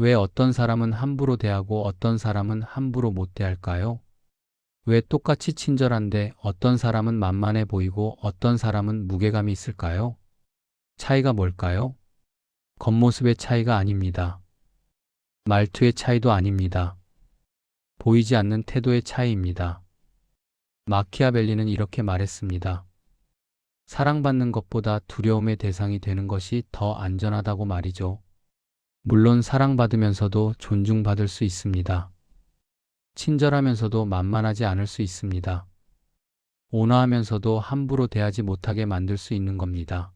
왜 어떤 사람은 함부로 대하고 어떤 사람은 함부로 못 대할까요? 왜 똑같이 친절한데 어떤 사람은 만만해 보이고 어떤 사람은 무게감이 있을까요? 차이가 뭘까요? 겉모습의 차이가 아닙니다. 말투의 차이도 아닙니다. 보이지 않는 태도의 차이입니다. 마키아벨리는 이렇게 말했습니다. 사랑받는 것보다 두려움의 대상이 되는 것이 더 안전하다고 말이죠. 물론 사랑받으면서도 존중받을 수 있습니다. 친절하면서도 만만하지 않을 수 있습니다. 온화하면서도 함부로 대하지 못하게 만들 수 있는 겁니다.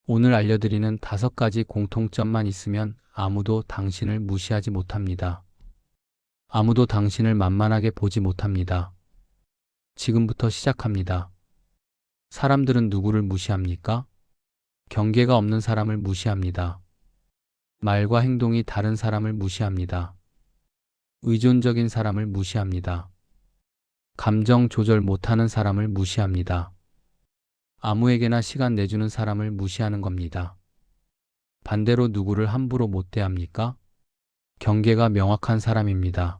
오늘 알려드리는 5가지 공통점만 있으면 아무도 당신을 무시하지 못합니다. 아무도 당신을 만만하게 보지 못합니다. 지금부터 시작합니다. 사람들은 누구를 무시합니까? 경계가 없는 사람을 무시합니다. 말과 행동이 다른 사람을 무시합니다. 의존적인 사람을 무시합니다. 감정 조절 못하는 사람을 무시합니다. 아무에게나 시간 내주는 사람을 무시하는 겁니다. 반대로 누구를 함부로 못 대합니까? 경계가 명확한 사람입니다.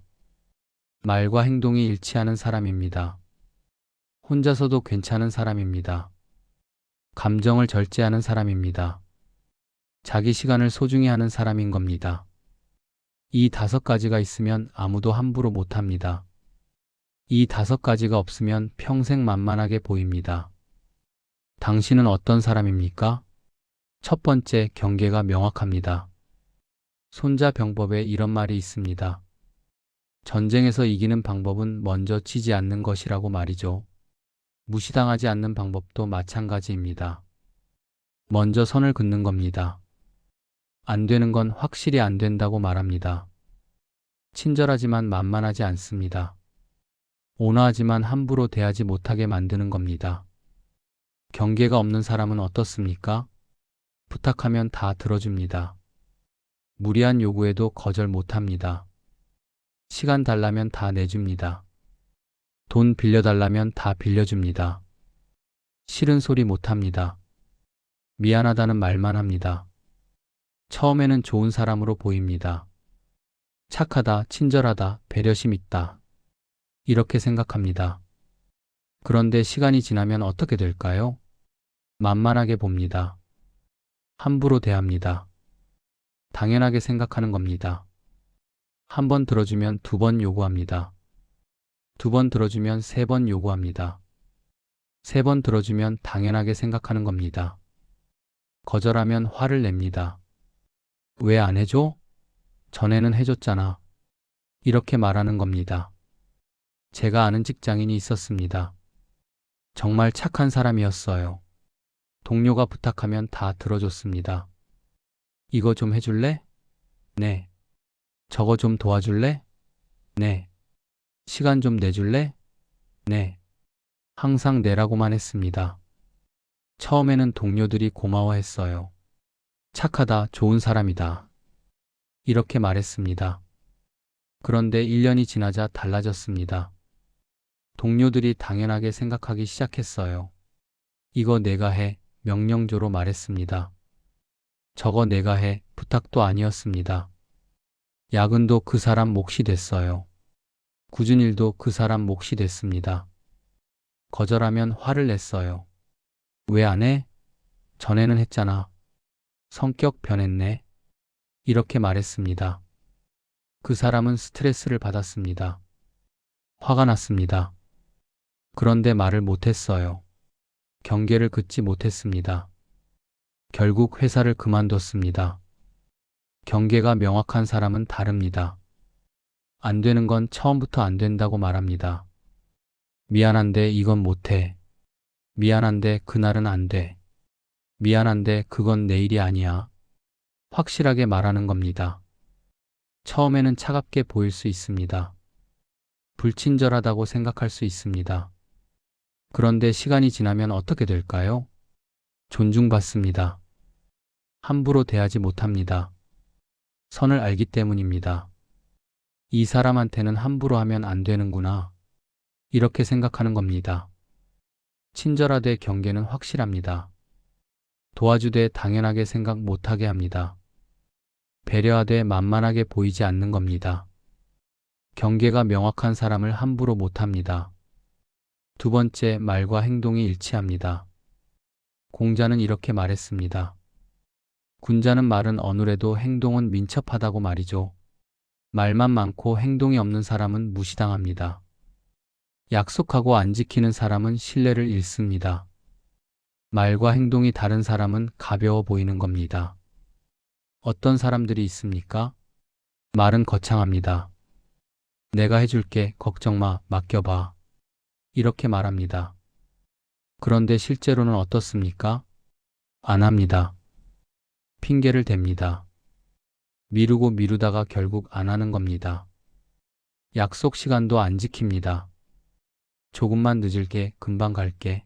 말과 행동이 일치하는 사람입니다. 혼자서도 괜찮은 사람입니다. 감정을 절제하는 사람입니다. 자기 시간을 소중히 하는 사람인 겁니다. 이 5가지가 있으면 아무도 함부로 못합니다. 이 5가지가 없으면 평생 만만하게 보입니다. 당신은 어떤 사람입니까? 첫 번째, 경계가 명확합니다. 손자병법에 이런 말이 있습니다. 전쟁에서 이기는 방법은 먼저 치지 않는 것이라고 말이죠. 무시당하지 않는 방법도 마찬가지입니다. 먼저 선을 긋는 겁니다. 안 되는 건 확실히 안 된다고 말합니다. 친절하지만 만만하지 않습니다. 온화하지만 함부로 대하지 못하게 만드는 겁니다. 경계가 없는 사람은 어떻습니까? 부탁하면 다 들어줍니다. 무리한 요구에도 거절 못합니다. 시간 달라면 다 내줍니다. 돈 빌려달라면 다 빌려줍니다. 싫은 소리 못합니다. 미안하다는 말만 합니다. 처음에는 좋은 사람으로 보입니다. 착하다, 친절하다, 배려심 있다. 이렇게 생각합니다. 그런데 시간이 지나면 어떻게 될까요? 만만하게 봅니다. 함부로 대합니다. 당연하게 생각하는 겁니다. 한 번 들어주면 2번 요구합니다. 2번 들어주면 3번 요구합니다. 3번 들어주면 당연하게 생각하는 겁니다. 거절하면 화를 냅니다. 왜 안 해줘? 전에는 해줬잖아. 이렇게 말하는 겁니다. 제가 아는 직장인이 있었습니다. 정말 착한 사람이었어요. 동료가 부탁하면 다 들어줬습니다. 이거 좀 해줄래? 네. 저거 좀 도와줄래? 네. 시간 좀 내줄래? 네. 항상 내라고만 했습니다. 처음에는 동료들이 고마워했어요. 착하다, 좋은 사람이다. 이렇게 말했습니다. 그런데 1년이 지나자 달라졌습니다. 동료들이 당연하게 생각하기 시작했어요. 이거 내가 해, 명령조로 말했습니다. 저거 내가 해, 부탁도 아니었습니다. 야근도 그 사람 몫이 됐어요. 굳은 일도 그 사람 몫이 됐습니다. 거절하면 화를 냈어요. 왜 안 해? 전에는 했잖아. 성격 변했네. 이렇게 말했습니다. 그 사람은 스트레스를 받았습니다. 화가 났습니다. 그런데 말을 못했어요. 경계를 긋지 못했습니다. 결국 회사를 그만뒀습니다. 경계가 명확한 사람은 다릅니다. 안 되는 건 처음부터 안 된다고 말합니다. 미안한데 이건 못해. 미안한데 그날은 안 돼. 미안한데 그건 내일이 아니야. 확실하게 말하는 겁니다. 처음에는 차갑게 보일 수 있습니다. 불친절하다고 생각할 수 있습니다. 그런데 시간이 지나면 어떻게 될까요? 존중받습니다. 함부로 대하지 못합니다. 선을 알기 때문입니다. 이 사람한테는 함부로 하면 안 되는구나. 이렇게 생각하는 겁니다. 친절하되 경계는 확실합니다. 도와주되 당연하게 생각 못하게 합니다. 배려하되 만만하게 보이지 않는 겁니다. 경계가 명확한 사람을 함부로 못합니다. 두 번째, 말과 행동이 일치합니다. 공자는 이렇게 말했습니다. 군자는 말은 어눌해도 행동은 민첩하다고 말이죠. 말만 많고 행동이 없는 사람은 무시당합니다. 약속하고 안 지키는 사람은 신뢰를 잃습니다. 말과 행동이 다른 사람은 가벼워 보이는 겁니다. 어떤 사람들이 있습니까? 말은 거창합니다. 내가 해줄게, 걱정 마, 맡겨봐. 이렇게 말합니다. 그런데 실제로는 어떻습니까? 안 합니다. 핑계를 댑니다. 미루고 미루다가 결국 안 하는 겁니다. 약속 시간도 안 지킵니다. 조금만 늦을게, 금방 갈게.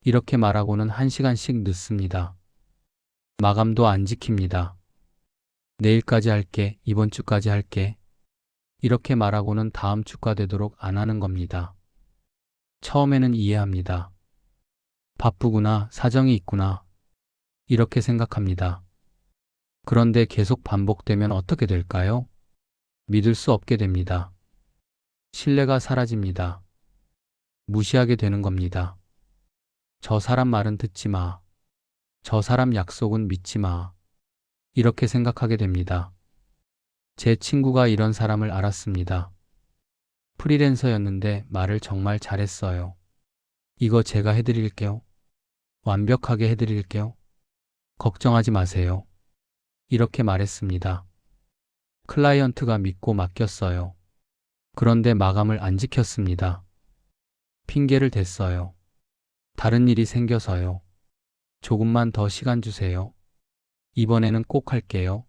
이렇게 말하고는 1시간씩 늦습니다. 마감도 안 지킵니다. 내일까지 할게, 이번 주까지 할게. 이렇게 말하고는 다음 주가 되도록 안 하는 겁니다. 처음에는 이해합니다. 바쁘구나, 사정이 있구나. 이렇게 생각합니다. 그런데 계속 반복되면 어떻게 될까요? 믿을 수 없게 됩니다. 신뢰가 사라집니다. 무시하게 되는 겁니다. 저 사람 말은 듣지 마. 저 사람 약속은 믿지 마. 이렇게 생각하게 됩니다. 제 친구가 이런 사람을 알았습니다. 프리랜서였는데 말을 정말 잘했어요. 이거 제가 해드릴게요. 완벽하게 해드릴게요. 걱정하지 마세요. 이렇게 말했습니다. 클라이언트가 믿고 맡겼어요. 그런데 마감을 안 지켰습니다. 핑계를 댔어요. 다른 일이 생겨서요. 조금만 더 시간 주세요. 이번에는 꼭 할게요.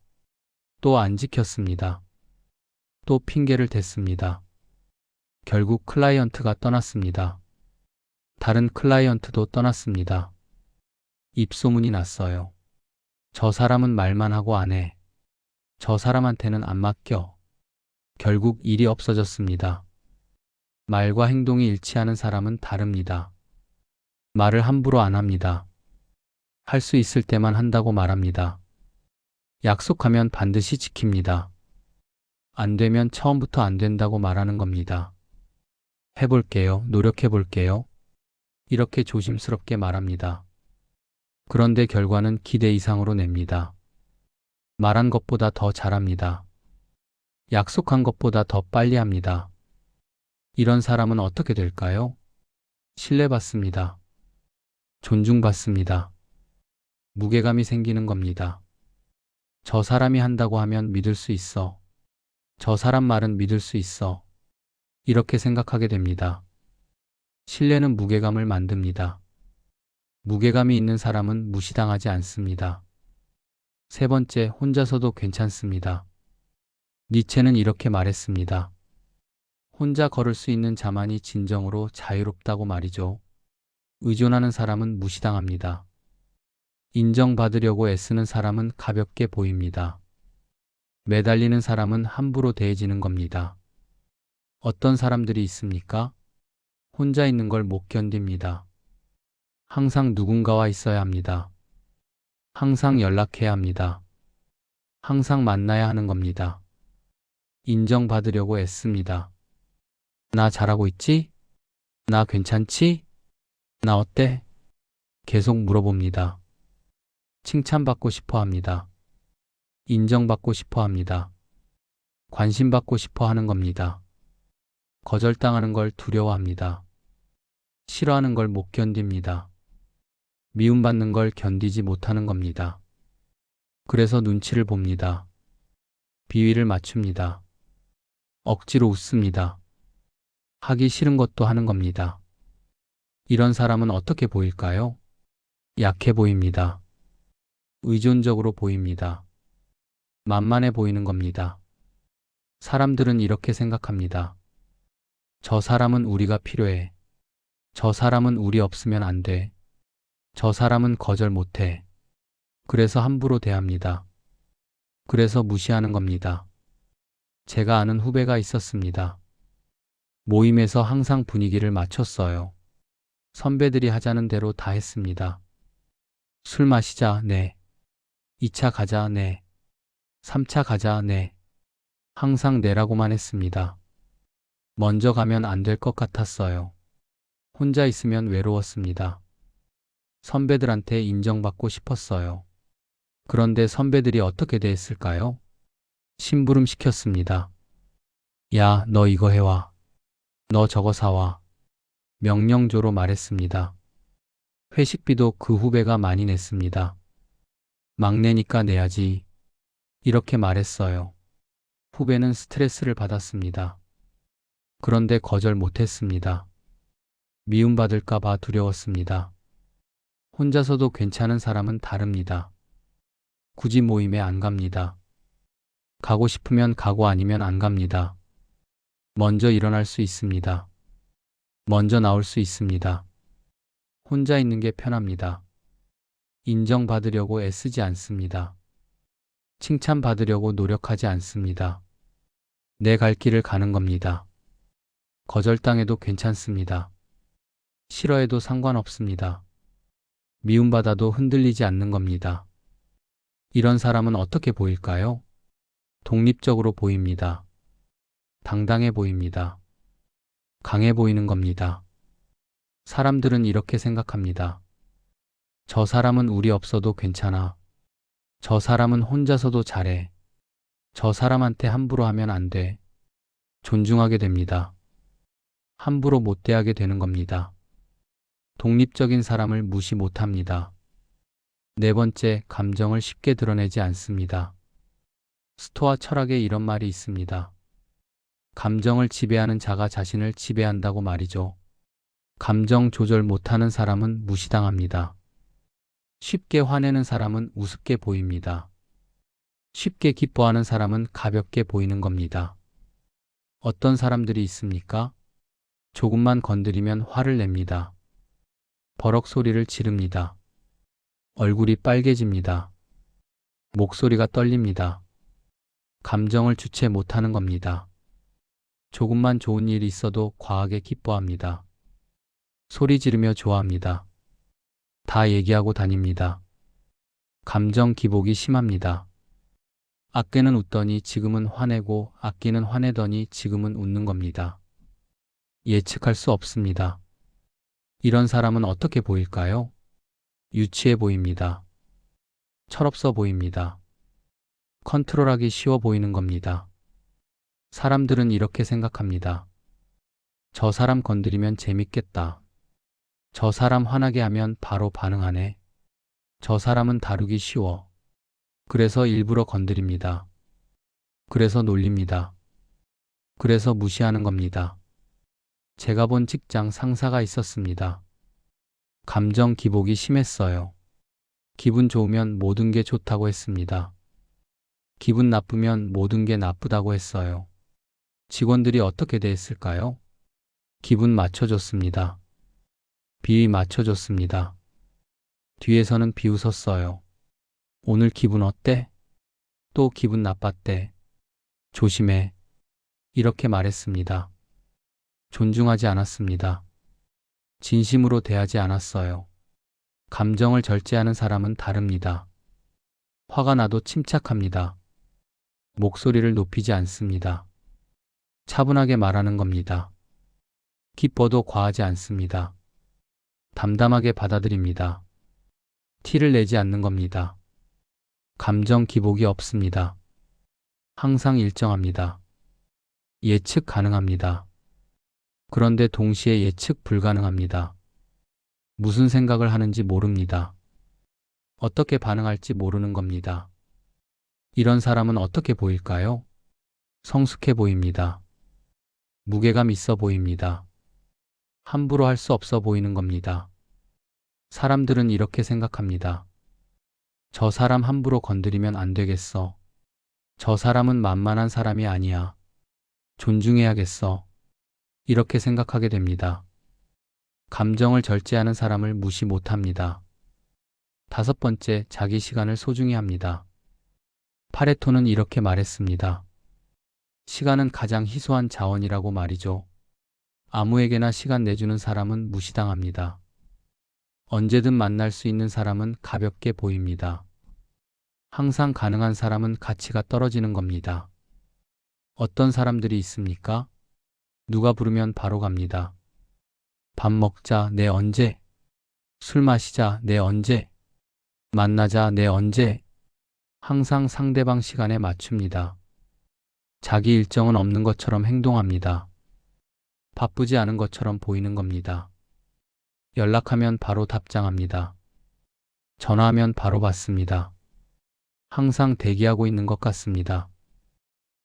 또 안 지켰습니다. 또 핑계를 댔습니다. 결국 클라이언트가 떠났습니다. 다른 클라이언트도 떠났습니다. 입소문이 났어요. 저 사람은 말만 하고 안 해. 저 사람한테는 안 맡겨. 결국 일이 없어졌습니다. 말과 행동이 일치하는 사람은 다릅니다. 말을 함부로 안 합니다. 할 수 있을 때만 한다고 말합니다. 약속하면 반드시 지킵니다. 안 되면 처음부터 안 된다고 말하는 겁니다. 해볼게요. 노력해볼게요. 이렇게 조심스럽게 말합니다. 그런데 결과는 기대 이상으로 냅니다. 말한 것보다 더 잘합니다. 약속한 것보다 더 빨리 합니다. 이런 사람은 어떻게 될까요? 신뢰받습니다. 존중받습니다. 무게감이 생기는 겁니다. 저 사람이 한다고 하면 믿을 수 있어. 저 사람 말은 믿을 수 있어. 이렇게 생각하게 됩니다. 신뢰는 무게감을 만듭니다. 무게감이 있는 사람은 무시당하지 않습니다. 세 번째, 혼자서도 괜찮습니다. 니체는 이렇게 말했습니다. 혼자 걸을 수 있는 자만이 진정으로 자유롭다고 말이죠. 의존하는 사람은 무시당합니다. 인정받으려고 애쓰는 사람은 가볍게 보입니다. 매달리는 사람은 함부로 대해지는 겁니다. 어떤 사람들이 있습니까? 혼자 있는 걸 못 견딥니다. 항상 누군가와 있어야 합니다. 항상 연락해야 합니다. 항상 만나야 하는 겁니다. 인정받으려고 애씁니다. 나 잘하고 있지? 나 괜찮지? 나 어때? 계속 물어봅니다. 칭찬받고 싶어 합니다. 인정받고 싶어 합니다. 관심받고 싶어 하는 겁니다. 거절당하는 걸 두려워합니다. 싫어하는 걸 못 견딥니다. 미움받는 걸 견디지 못하는 겁니다. 그래서 눈치를 봅니다. 비위를 맞춥니다. 억지로 웃습니다. 하기 싫은 것도 하는 겁니다. 이런 사람은 어떻게 보일까요? 약해 보입니다. 의존적으로 보입니다. 만만해 보이는 겁니다. 사람들은 이렇게 생각합니다. 저 사람은 우리가 필요해. 저 사람은 우리 없으면 안 돼. 저 사람은 거절 못 해. 그래서 함부로 대합니다. 그래서 무시하는 겁니다. 제가 아는 후배가 있었습니다. 모임에서 항상 분위기를 맞췄어요. 선배들이 하자는 대로 다 했습니다. 술 마시자, 네. 2차 가자, 네. 3차 가자, 네. 항상 네라고만 했습니다. 먼저 가면 안 될 것 같았어요. 혼자 있으면 외로웠습니다. 선배들한테 인정받고 싶었어요. 그런데 선배들이 어떻게 대했을까요? 심부름 시켰습니다. 야, 너 이거 해와. 너 저거 사와. 명령조로 말했습니다. 회식비도 그 후배가 많이 냈습니다. 막내니까 내야지. 이렇게 말했어요. 후배는 스트레스를 받았습니다. 그런데 거절 못했습니다. 미움받을까봐 두려웠습니다. 혼자서도 괜찮은 사람은 다릅니다. 굳이 모임에 안 갑니다. 가고 싶으면 가고 아니면 안 갑니다. 먼저 일어날 수 있습니다. 먼저 나올 수 있습니다. 혼자 있는 게 편합니다. 인정받으려고 애쓰지 않습니다. 칭찬받으려고 노력하지 않습니다. 내 갈 길을 가는 겁니다. 거절당해도 괜찮습니다. 싫어해도 상관없습니다. 미움받아도 흔들리지 않는 겁니다. 이런 사람은 어떻게 보일까요? 독립적으로 보입니다. 당당해 보입니다. 강해 보이는 겁니다. 사람들은 이렇게 생각합니다. 저 사람은 우리 없어도 괜찮아. 저 사람은 혼자서도 잘해. 저 사람한테 함부로 하면 안 돼. 존중하게 됩니다. 함부로 못 대하게 되는 겁니다. 독립적인 사람을 무시 못합니다. 네 번째, 감정을 쉽게 드러내지 않습니다. 스토아 철학에 이런 말이 있습니다. 감정을 지배하는 자가 자신을 지배한다고 말이죠. 감정 조절 못하는 사람은 무시당합니다. 쉽게 화내는 사람은 우습게 보입니다. 쉽게 기뻐하는 사람은 가볍게 보이는 겁니다. 어떤 사람들이 있습니까? 조금만 건드리면 화를 냅니다. 버럭 소리를 지릅니다. 얼굴이 빨개집니다. 목소리가 떨립니다. 감정을 주체 못하는 겁니다. 조금만 좋은 일이 있어도 과하게 기뻐합니다. 소리 지르며 좋아합니다. 다 얘기하고 다닙니다. 감정 기복이 심합니다. 아껴는 웃더니 지금은 화내고 아끼는 화내더니 지금은 웃는 겁니다. 예측할 수 없습니다. 이런 사람은 어떻게 보일까요? 유치해 보입니다. 철없어 보입니다. 컨트롤하기 쉬워 보이는 겁니다. 사람들은 이렇게 생각합니다. 저 사람 건드리면 재밌겠다. 저 사람 화나게 하면 바로 반응하네. 저 사람은 다루기 쉬워. 그래서 일부러 건드립니다. 그래서 놀립니다. 그래서 무시하는 겁니다. 제가 본 직장 상사가 있었습니다. 감정 기복이 심했어요. 기분 좋으면 모든 게 좋다고 했습니다. 기분 나쁘면 모든 게 나쁘다고 했어요. 직원들이 어떻게 대했을까요? 기분 맞춰줬습니다. 비위 맞춰줬습니다. 뒤에서는 비웃었어요. 오늘 기분 어때? 또 기분 나빴대. 조심해. 이렇게 말했습니다. 존중하지 않았습니다. 진심으로 대하지 않았어요. 감정을 절제하는 사람은 다릅니다. 화가 나도 침착합니다. 목소리를 높이지 않습니다. 차분하게 말하는 겁니다. 기뻐도 과하지 않습니다. 담담하게 받아들입니다. 티를 내지 않는 겁니다. 감정 기복이 없습니다. 항상 일정합니다. 예측 가능합니다. 그런데 동시에 예측 불가능합니다. 무슨 생각을 하는지 모릅니다. 어떻게 반응할지 모르는 겁니다. 이런 사람은 어떻게 보일까요? 성숙해 보입니다. 무게감 있어 보입니다. 함부로 할 수 없어 보이는 겁니다. 사람들은 이렇게 생각합니다. 저 사람 함부로 건드리면 안 되겠어. 저 사람은 만만한 사람이 아니야. 존중해야겠어. 이렇게 생각하게 됩니다. 감정을 절제하는 사람을 무시 못합니다. 다섯 번째, 자기 시간을 소중히 합니다. 파레토는 이렇게 말했습니다. 시간은 가장 희소한 자원이라고 말이죠. 아무에게나 시간 내주는 사람은 무시당합니다. 언제든 만날 수 있는 사람은 가볍게 보입니다. 항상 가능한 사람은 가치가 떨어지는 겁니다. 어떤 사람들이 있습니까? 누가 부르면 바로 갑니다. 밥 먹자, 네 언제? 술 마시자, 네 언제? 만나자, 네 언제? 항상 상대방 시간에 맞춥니다. 자기 일정은 없는 것처럼 행동합니다. 바쁘지 않은 것처럼 보이는 겁니다. 연락하면 바로 답장합니다. 전화하면 바로 받습니다. 항상 대기하고 있는 것 같습니다.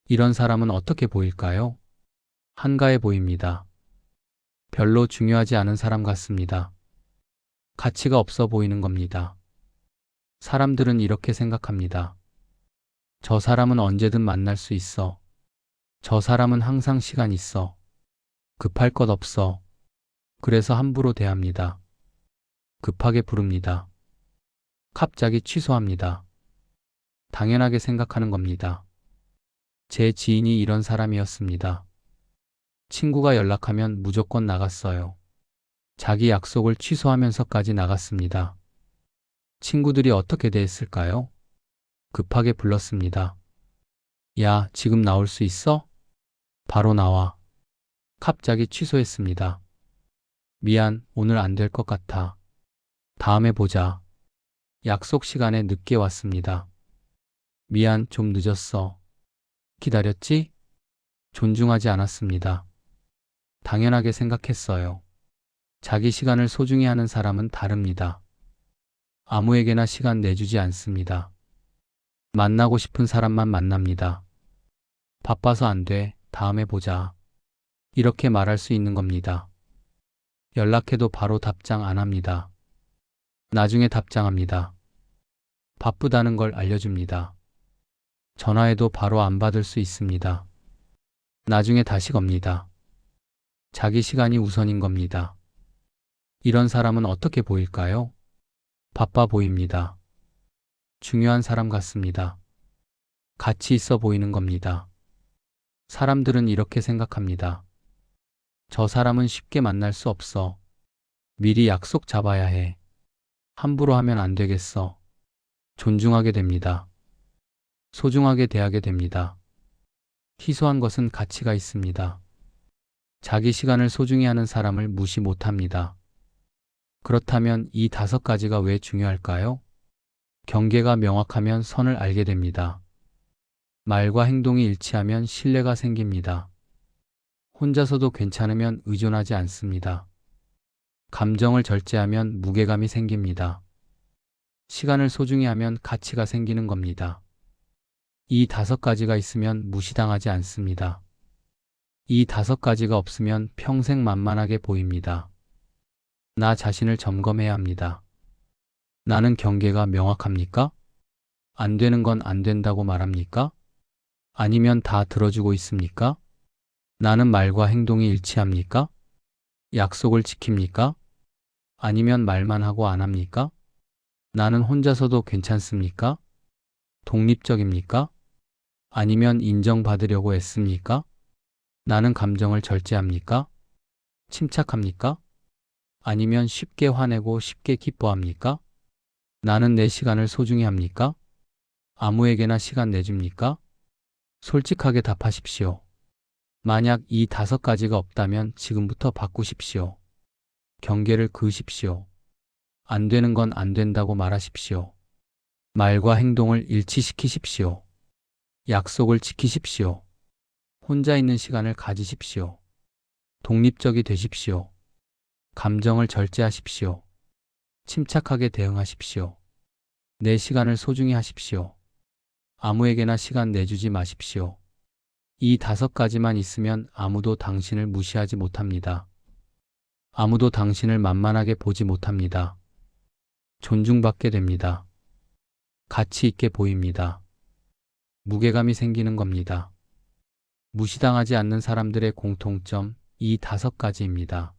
이런 사람은 어떻게 보일까요? 한가해 보입니다. 별로 중요하지 않은 사람 같습니다. 가치가 없어 보이는 겁니다. 사람들은 이렇게 생각합니다. 저 사람은 언제든 만날 수 있어. 저 사람은 항상 시간 있어. 급할 것 없어. 그래서 함부로 대합니다. 급하게 부릅니다. 갑자기 취소합니다. 당연하게 생각하는 겁니다. 제 지인이 이런 사람이었습니다. 친구가 연락하면 무조건 나갔어요. 자기 약속을 취소하면서까지 나갔습니다. 친구들이 어떻게 대했을까요? 급하게 불렀습니다. 야, 지금 나올 수 있어? 바로 나와. 갑자기 취소했습니다. 미안, 오늘 안 될 것 같아. 다음에 보자. 약속 시간에 늦게 왔습니다. 미안, 좀 늦었어. 기다렸지? 존중하지 않았습니다. 당연하게 생각했어요. 자기 시간을 소중히 하는 사람은 다릅니다. 아무에게나 시간 내주지 않습니다. 만나고 싶은 사람만 만납니다. 바빠서 안 돼. 다음에 보자. 이렇게 말할 수 있는 겁니다. 연락해도 바로 답장 안 합니다. 나중에 답장합니다. 바쁘다는 걸 알려줍니다. 전화해도 바로 안 받을 수 있습니다. 나중에 다시 겁니다. 자기 시간이 우선인 겁니다. 이런 사람은 어떻게 보일까요? 바빠 보입니다. 중요한 사람 같습니다. 가치 있어 보이는 겁니다. 사람들은 이렇게 생각합니다. 저 사람은 쉽게 만날 수 없어. 미리 약속 잡아야 해. 함부로 하면 안 되겠어. 존중하게 됩니다. 소중하게 대하게 됩니다. 희소한 것은 가치가 있습니다. 자기 시간을 소중히 하는 사람을 무시 못합니다. 그렇다면 이 5가지가 왜 중요할까요? 경계가 명확하면 선을 알게 됩니다. 말과 행동이 일치하면 신뢰가 생깁니다. 혼자서도 괜찮으면 의존하지 않습니다. 감정을 절제하면 무게감이 생깁니다. 시간을 소중히 하면 가치가 생기는 겁니다. 이 5가지가 있으면 무시당하지 않습니다. 이 5가지가 없으면 평생 만만하게 보입니다. 나 자신을 점검해야 합니다. 나는 경계가 명확합니까? 안 되는 건 안 된다고 말합니까? 아니면 다 들어주고 있습니까? 나는 말과 행동이 일치합니까? 약속을 지킵니까? 아니면 말만 하고 안 합니까? 나는 혼자서도 괜찮습니까? 독립적입니까? 아니면 인정받으려고 애씁니까? 나는 감정을 절제합니까? 침착합니까? 아니면 쉽게 화내고 쉽게 기뻐합니까? 나는 내 시간을 소중히 합니까? 아무에게나 시간 내줍니까? 솔직하게 답하십시오. 만약 이 5가지가 없다면 지금부터 바꾸십시오. 경계를 그으십시오. 안 되는 건 안 된다고 말하십시오. 말과 행동을 일치시키십시오. 약속을 지키십시오. 혼자 있는 시간을 가지십시오. 독립적이 되십시오. 감정을 절제하십시오. 침착하게 대응하십시오. 내 시간을 소중히 하십시오. 아무에게나 시간 내주지 마십시오. 이 5가지만 있으면 아무도 당신을 무시하지 못합니다. 아무도 당신을 만만하게 보지 못합니다. 존중받게 됩니다. 가치 있게 보입니다. 무게감이 생기는 겁니다. 무시당하지 않는 사람들의 공통점 이 5가지입니다.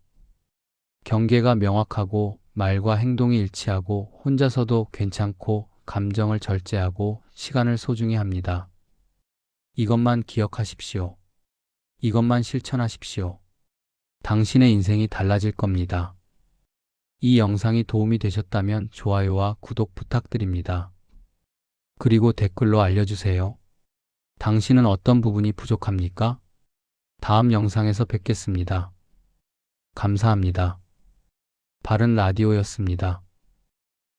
경계가 명확하고 말과 행동이 일치하고 혼자서도 괜찮고 감정을 절제하고 시간을 소중히 합니다. 이것만 기억하십시오. 이것만 실천하십시오. 당신의 인생이 달라질 겁니다. 이 영상이 도움이 되셨다면 좋아요와 구독 부탁드립니다. 그리고 댓글로 알려주세요. 당신은 어떤 부분이 부족합니까? 다음 영상에서 뵙겠습니다. 감사합니다. 바른 라디오였습니다.